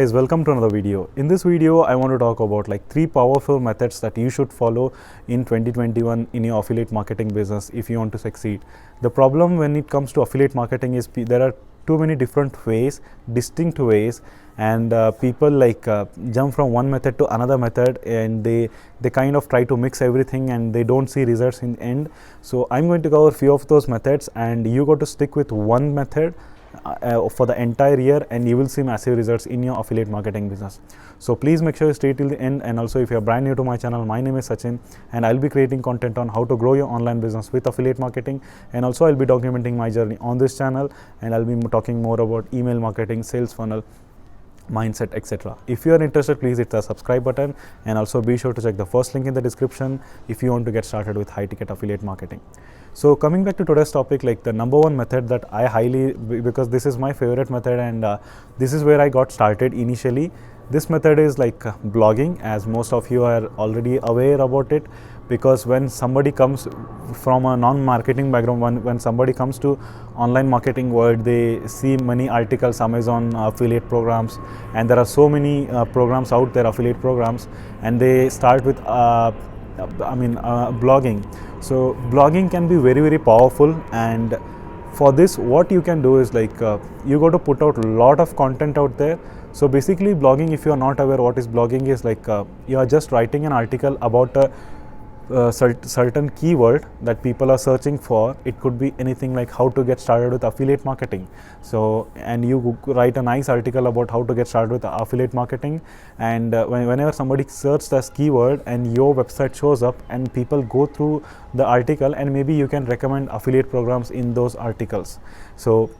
Guys, welcome to another video. In this video, I want to talk about like 3 powerful methods that you should follow in 2021 in your affiliate marketing business if you want to succeed. The problem when it comes to affiliate marketing is there are too many different ways, distinct ways, and people jump from one method to another method, and they kind of try to mix everything and they don't see results in the end. So I'm going to cover a few of those methods, and you got to stick with one method for the entire year, and you will see massive results in your affiliate marketing business. So please make sure you stay till the end. And also, if you are brand new to my channel, my name is Sachin, and I'll be creating content on how to grow your online business with affiliate marketing. And also, I'll be documenting my journey on this channel, and I'll be talking more about email marketing, sales funnel, mindset, etc. If you are interested, please hit the subscribe button, and also be sure to check the first link in the description if you want to get started with high ticket affiliate marketing. So coming back to today's topic, like the number one method that I highly, because this is my favorite method, and this is where I got started initially. This method is like blogging, as most of you are already aware about it, because when somebody comes from a non-marketing background, when somebody comes to online marketing world, they see many articles, Amazon affiliate programs, and there are so many programs out there, affiliate programs, and they start with blogging. So blogging can be very, very powerful, and for this what you can do is you got to put out a lot of content out there. So basically blogging, if you are not aware what is blogging, is you are just writing an article about a certain keyword that people are searching for. It could be anything like how to get started with affiliate marketing. So, and you write a nice article about how to get started with affiliate marketing, and whenever somebody searches this keyword and your website shows up, and people go through the article, and maybe you can recommend affiliate programs in those articles. So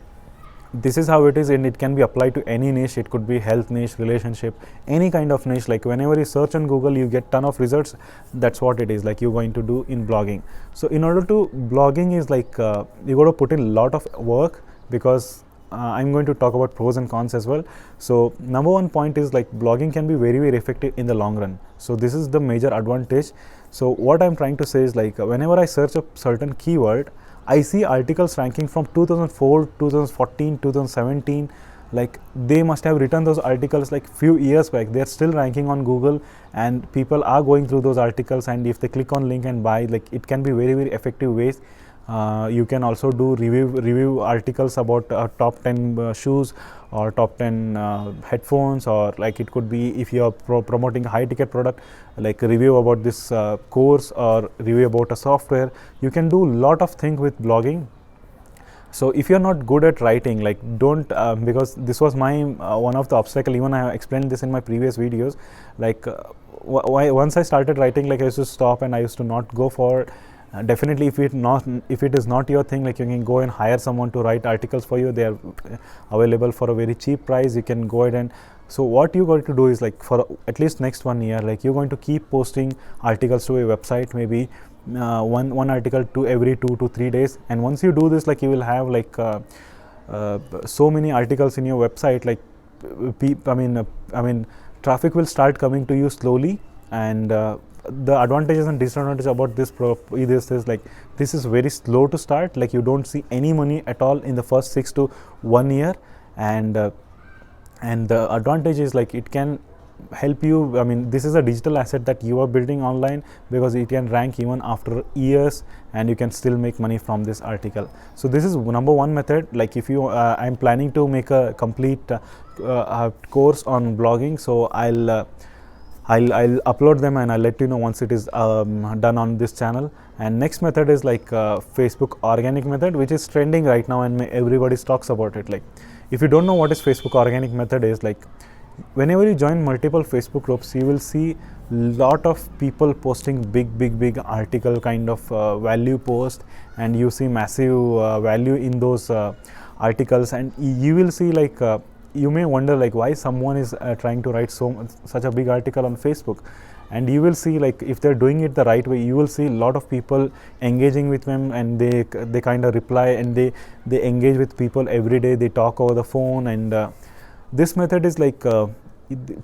this is how it is, and it can be applied to any niche. It could be health niche, relationship, any kind of niche. Like whenever you search on Google, you get ton of results. That's what it is like you're going to do in blogging. So in order to blogging is you got to put in a lot of work, because I'm going to talk about pros and cons as well. So number one point is blogging can be very, very effective in the long run. So this is the major advantage. So what I'm trying to say is whenever I search a certain keyword, I see articles ranking from 2004, 2014, 2017. They must have written those articles few years back. They're still ranking on Google, and people are going through those articles, and if they click on link and buy, it can be very, very effective ways. You can also do review articles about top 10 shoes, or top 10 headphones, or it could be if you are promoting a high ticket product, review about this course, or review about a software. You can do a lot of things with blogging. So if you're not good at writing, don't because this was my one of the obstacle. Even I have explained this in my previous videos. Once I started writing, I used to stop, and I used to not go for. Definitely, if it is not your thing, you can go and hire someone to write articles for you. They are available for a very cheap price. You can go ahead and. So what you got to do is for at least next 1 year, you're going to keep posting articles to a website, maybe one article to every 2 to 3 days. And once you do this, you will have so many articles in your website. Traffic will start coming to you slowly, and the advantages and disadvantages about this is this is very slow to start. You don't see any money at all in the first 6 to 1 year, and the advantage is it can help you. This is a digital asset that you are building online, because it can rank even after years, and you can still make money from this article. So this is number one method. If you I'm planning to make a complete course on blogging, so I'll upload them, and I'll let you know once it is done on this channel. And next method is Facebook organic method, which is trending right now, and everybody talks about it. If you don't know what is Facebook organic method is, whenever you join multiple Facebook groups, you will see lot of people posting big article kind of value post, and you see massive value in those articles, and you will see you may wonder why someone is trying to write such a big article on Facebook. And you will see if they're doing it the right way, you will see a lot of people engaging with them, and they kind of reply, and they engage with people every day. They talk over the phone, and this method is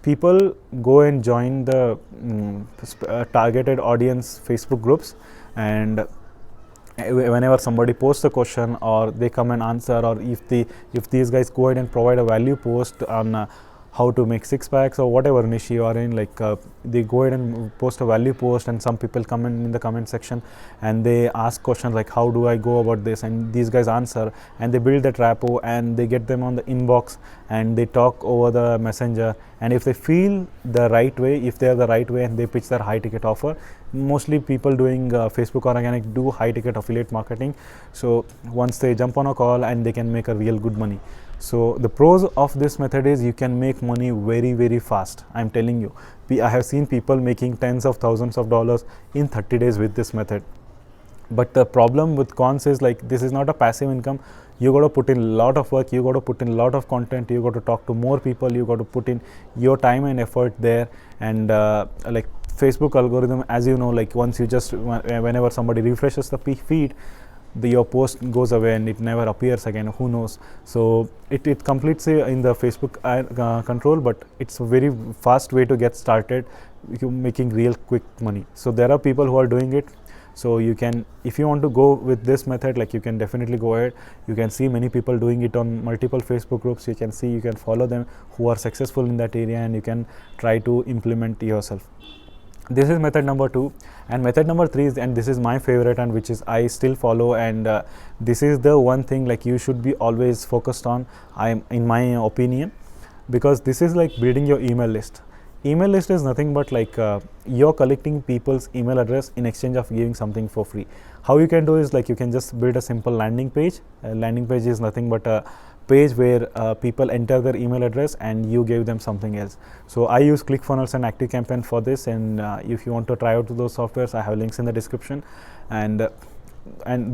people go and join the targeted audience Facebook groups, and whenever somebody posts a question, or they come and answer, or if these guys go ahead and provide a value post on how to make six packs or whatever niche you are in, like they go ahead and post a value post, and some people come in the comment section and they ask questions like how do I go about this, and these guys answer, and they build that rapport and they get them on the inbox and they talk over the messenger, and if they feel the right way, if they are the right way, and they pitch their high ticket offer. Mostly people doing Facebook organic do high ticket affiliate marketing, so once they jump on a call and they can make a real good money. So the pros of this method is you can make money very fast. I'm telling you, I have seen people making tens of thousands of dollars in 30 days with this method. But the problem with cons is like this is not a passive income. You got to put in a lot of work, you got to put in a lot of content, you got to talk to more people, you got to put in your time and effort there. And like Facebook algorithm, as you know, like once you just whenever somebody refreshes the feed, your post goes away and it never appears again. Who knows? So it completes in the Facebook control, but it's a very fast way to get started making real quick money. So there are people who are doing it. So you can, if you want to go with this method, like you can definitely go ahead. You can see many people doing it on multiple Facebook groups. You can see, you can follow them who are successful in that area, and you can try to implement yourself. This is method number 2, and method number 3 is, and this is my favorite and which is I still follow, and this is the one thing like you should be always focused on, in my opinion, because this is like building your email list. Email list is nothing but like you're collecting people's email address in exchange of giving something for free. How you can do is like you can just build a simple landing page. A landing page is nothing but a page where people enter their email address and you gave them something else. So I use Clickfunnels and ActiveCompaign for this, and if you want to try out those softwares, I have links in the description, and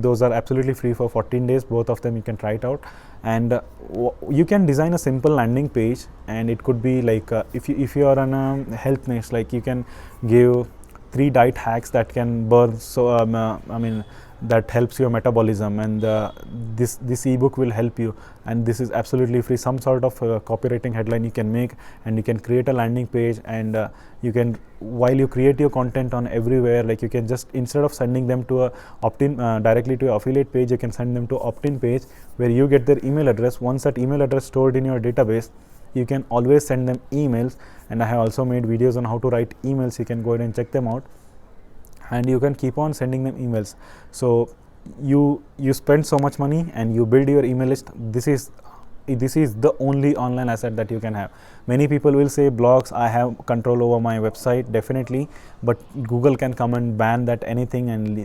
those are absolutely free for 14 days. Both of them you can try it out, and you can design a simple landing page, and it could be like if you are on a health niche, like you can give 3 diet hacks that can burn, so I mean that helps your metabolism, and this ebook will help you, and this is absolutely free. Some sort of copywriting headline you can make, and you can create a landing page, and you can, while you create your content on everywhere, like you can just, instead of sending them to a opt-in directly to your affiliate page, you can send them to opt-in page where you get their email address. Once that email address stored in your database, you can always send them emails, and I have also made videos on how to write emails. You can go ahead and check them out, and you can keep on sending them emails. So you spend so much money and you build your email list. This is the only online asset that you can have. Many people will say blogs, I have control over my website, definitely, but Google can come and ban that anything, and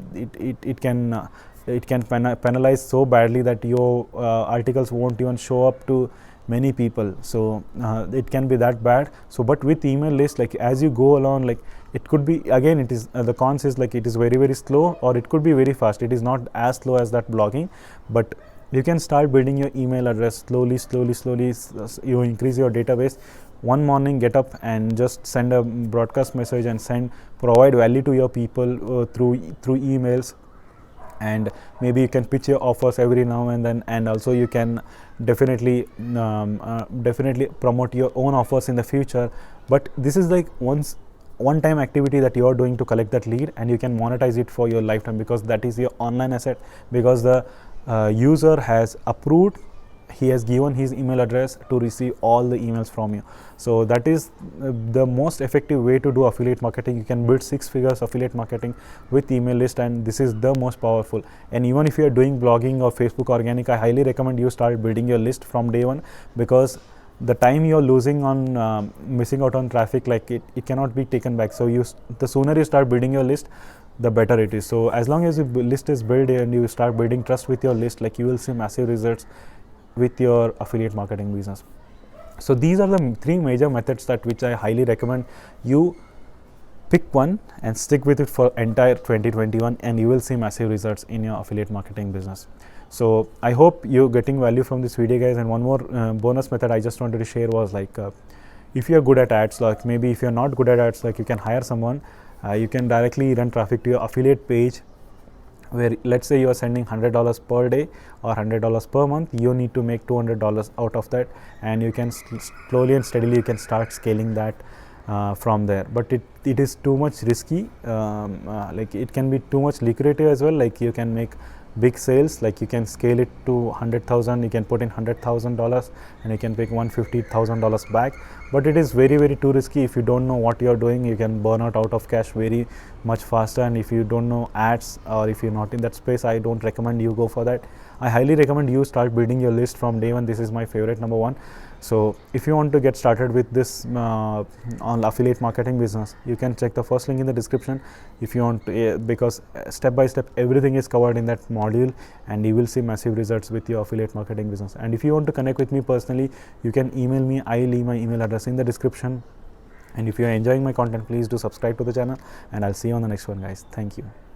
it can penalize so badly that your articles won't even show up to many people. So it can be that bad. So but with email list, like as you go along, like it could be, again it is the cons is like it is very slow, or it could be very fast. It is not as slow as that blogging, but you can start building your email address slowly. You increase your database. One morning, get up and just send a broadcast message and provide value to your people through emails, and maybe you can pitch your offers every now and then, and also you can definitely promote your own offers in the future. But this is like one time activity that you are doing to collect that lead, and you can monetize it for your lifetime, because that is your online asset, because the user has approved, he has given his email address to receive all the emails from you. So that is the most effective way to do affiliate marketing. You can build 6 figures affiliate marketing with email list, and this is the most powerful. And even if you are doing blogging or Facebook organic, I highly recommend you start building your list from day one, because the time you're losing on missing out on traffic, like it cannot be taken back. So the sooner you start building your list, the better it is. So as long as your list is built and you start building trust with your list, like you will see massive results with your affiliate marketing business. So these are the 3 major methods that which I highly recommend you pick one and stick with it for entire 2021, and you will see massive results in your affiliate marketing business. So I hope you're getting value from this video, guys. And one more bonus method I just wanted to share was like if you're good at ads, like maybe if you're not good at ads, like you can hire someone. You can directly run traffic to your affiliate page, where let's say you are sending $100 per day or $100 per month. You need to make $200 out of that, and you can slowly and steadily you can start scaling that from there. But it is too much risky, like it can be too much lucrative as well. Like you can make big sales, like you can scale it to 100,000, you can put in $100,000 and you can take $150,000 back. but it is very too risky. If you don't know what you are doing, you can burn out of cash very much faster. And if you don't know ads, or if you're not in that space, I don't recommend you go for that. I highly recommend you start building your list from day one. This is my favorite number one. So if you want to get started with this on affiliate marketing business, you can check the first link in the description if you want to, because step by step everything is covered in that module, and you will see massive results with your affiliate marketing business. And if you want to connect with me personally, you can email me. I leave my email address in the description. And if you are enjoying my content, please do subscribe to the channel, and I'll see you on the next one, guys. Thank you.